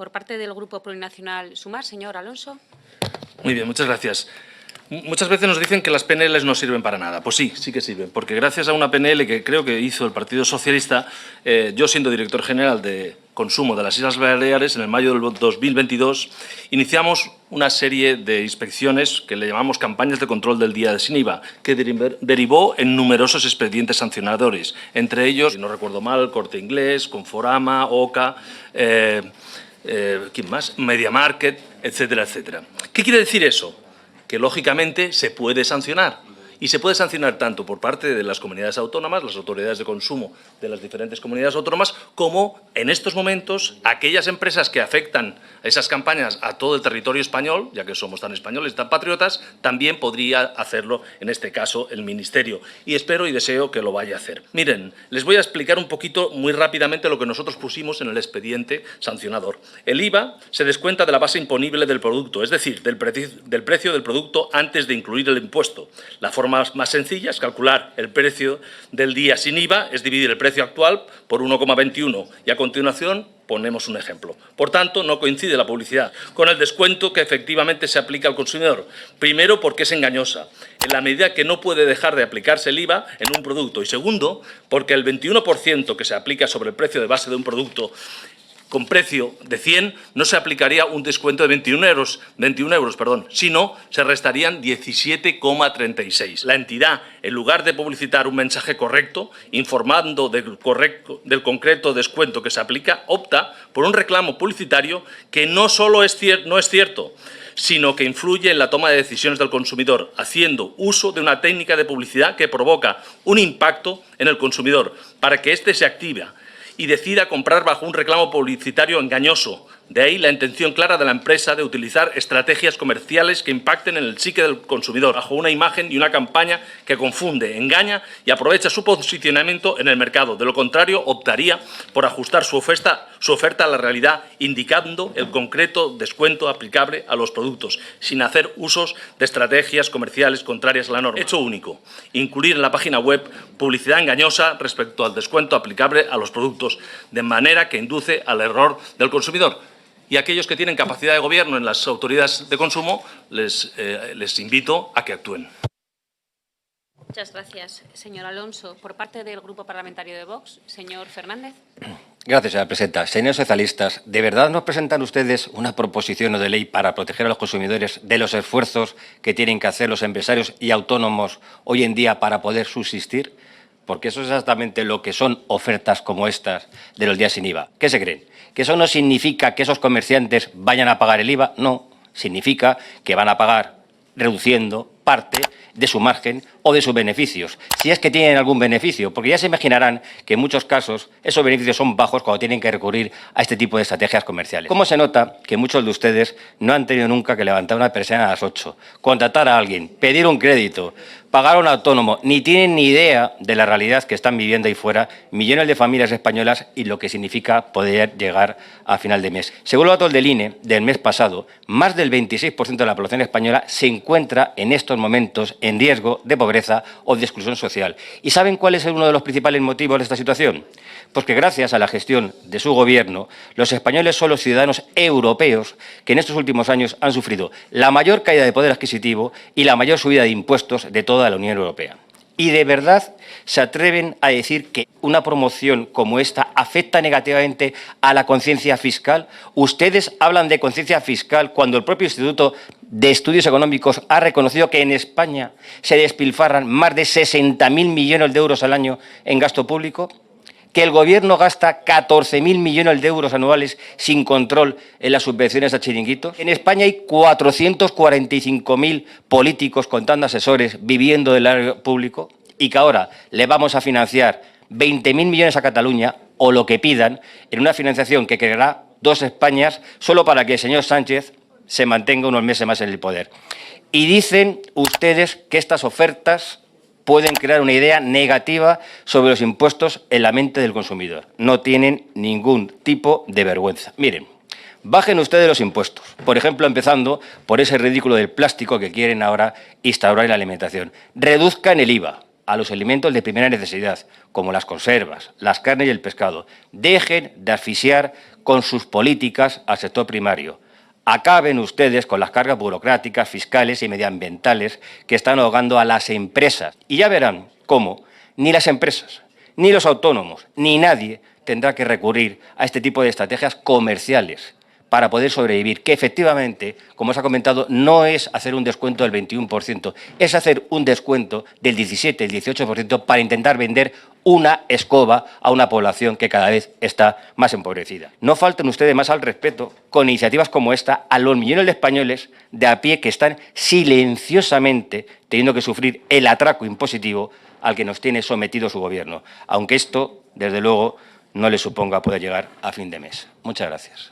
Por parte del Grupo Plurinacional Sumar, señor Alonso. Muy bien, muchas gracias. Muchas veces nos dicen que las PNL no sirven para nada. Pues sí, sí que sirven, porque gracias a una PNL que creo que hizo el Partido Socialista, yo siendo director general de Consumo de las Islas Baleares, en el mayo del 2022, iniciamos una serie de inspecciones que le llamamos campañas de control del día sin IVA, que derivó en numerosos expedientes sancionadores, entre ellos, si no recuerdo mal, Corte Inglés, Conforama, OCA, ¿quién más? Media Market, etcétera, etcétera. ¿Qué quiere decir eso? Que, lógicamente, se puede sancionar. Y se puede sancionar tanto por parte de las comunidades autónomas, las autoridades de consumo de las diferentes comunidades autónomas, como, en estos momentos, aquellas empresas que afectan esas campañas a todo el territorio español, ya que somos tan españoles y tan patriotas, también podría hacerlo, en este caso, el Ministerio. Y espero y deseo que lo vaya a hacer. Miren, les voy a explicar un poquito, muy rápidamente, lo que nosotros pusimos en el expediente sancionador. El IVA se descuenta de la base imponible del producto, es decir, del precio del producto antes de incluir el impuesto. La forma más sencilla es calcular el precio del día sin IVA, es dividir el precio actual por 1,21 y a continuación ponemos un ejemplo. Por tanto, no coincide la publicidad con el descuento que efectivamente se aplica al consumidor. Primero, porque es engañosa, en la medida que no puede dejar de aplicarse el IVA en un producto. Y segundo, porque el 21% que se aplica sobre el precio de base de un producto con precio de 100 no se aplicaría un descuento de 21 euros, sino se restarían 17,36. La entidad, en lugar de publicitar un mensaje correcto, informando del concreto descuento que se aplica, opta por un reclamo publicitario que no solo no es cierto, sino que influye en la toma de decisiones del consumidor, haciendo uso de una técnica de publicidad que provoca un impacto en el consumidor para que éste se active y decida comprar bajo un reclamo publicitario engañoso. De ahí la intención clara de la empresa de utilizar estrategias comerciales que impacten en el psique del consumidor, bajo una imagen y una campaña que confunde, engaña y aprovecha su posicionamiento en el mercado. De lo contrario, optaría por ajustar su oferta a la realidad, indicando el concreto descuento aplicable a los productos, sin hacer usos de estrategias comerciales contrarias a la norma. Hecho único: incluir en la página web publicidad engañosa respecto al descuento aplicable a los productos, de manera que induce al error del consumidor. Y aquellos que tienen capacidad de gobierno en las autoridades de consumo, les invito a que actúen. Muchas gracias, señor Alonso. Por parte del Grupo Parlamentario de Vox, señor Fernández. Gracias, señora presidenta. Señores socialistas, ¿de verdad nos presentan ustedes una proposición de ley para proteger a los consumidores de los esfuerzos que tienen que hacer los empresarios y autónomos hoy en día para poder subsistir? Porque eso es exactamente lo que son ofertas como estas de los días sin IVA. ¿Qué se creen? ¿Que eso no significa que esos comerciantes vayan a pagar el IVA? No, significa que van a pagar reduciendo parte de su margen o de sus beneficios, si es que tienen algún beneficio, porque ya se imaginarán que en muchos casos esos beneficios son bajos cuando tienen que recurrir a este tipo de estrategias comerciales. ¿Cómo se nota que muchos de ustedes no han tenido nunca que levantar una persiana a las 8, contratar a alguien, pedir un crédito, pagar a un autónomo, ni tienen ni idea de la realidad que están viviendo ahí fuera millones de familias españolas y lo que significa poder llegar a final de mes? Según los datos del INE del mes pasado, más del 26% de la población española se encuentra en estos momentos en riesgo de pobreza o de exclusión social. ¿Y saben cuál es uno de los principales motivos de esta situación? Pues que gracias a la gestión de su Gobierno, los españoles son los ciudadanos europeos que en estos últimos años han sufrido la mayor caída de poder adquisitivo y la mayor subida de impuestos de toda la Unión Europea. ¿Y de verdad se atreven a decir que una promoción como esta afecta negativamente a la conciencia fiscal? Ustedes hablan de conciencia fiscal cuando el propio Instituto de Estudios Económicos ha reconocido que en España se despilfarran más de 60.000 millones de euros al año en gasto público, que el Gobierno gasta 14.000 millones de euros anuales sin control en las subvenciones a chiringuitos. En España hay 445.000 políticos contando asesores viviendo del erario público y que ahora le vamos a financiar 20.000 millones a Cataluña o lo que pidan en una financiación que creará dos Españas solo para que el señor Sánchez se mantenga unos meses más en el poder. Y dicen ustedes que estas ofertas pueden crear una idea negativa sobre los impuestos en la mente del consumidor. No tienen ningún tipo de vergüenza. Miren, bajen ustedes los impuestos, por ejemplo, empezando por ese ridículo del plástico que quieren ahora instaurar en la alimentación. Reduzcan el IVA a los alimentos de primera necesidad, como las conservas, las carnes y el pescado. Dejen de asfixiar con sus políticas al sector primario. Acaben ustedes con las cargas burocráticas, fiscales y medioambientales que están ahogando a las empresas. Y ya verán cómo ni las empresas, ni los autónomos, ni nadie tendrá que recurrir a este tipo de estrategias comerciales para poder sobrevivir, que efectivamente, como se ha comentado, no es hacer un descuento del 21%, es hacer un descuento del 17, el 18% para intentar vender una escoba a una población que cada vez está más empobrecida. No falten ustedes más al respeto con iniciativas como esta a los millones de españoles de a pie que están silenciosamente teniendo que sufrir el atraco impositivo al que nos tiene sometido su gobierno, aunque esto, desde luego, no les suponga poder llegar a fin de mes. Muchas gracias.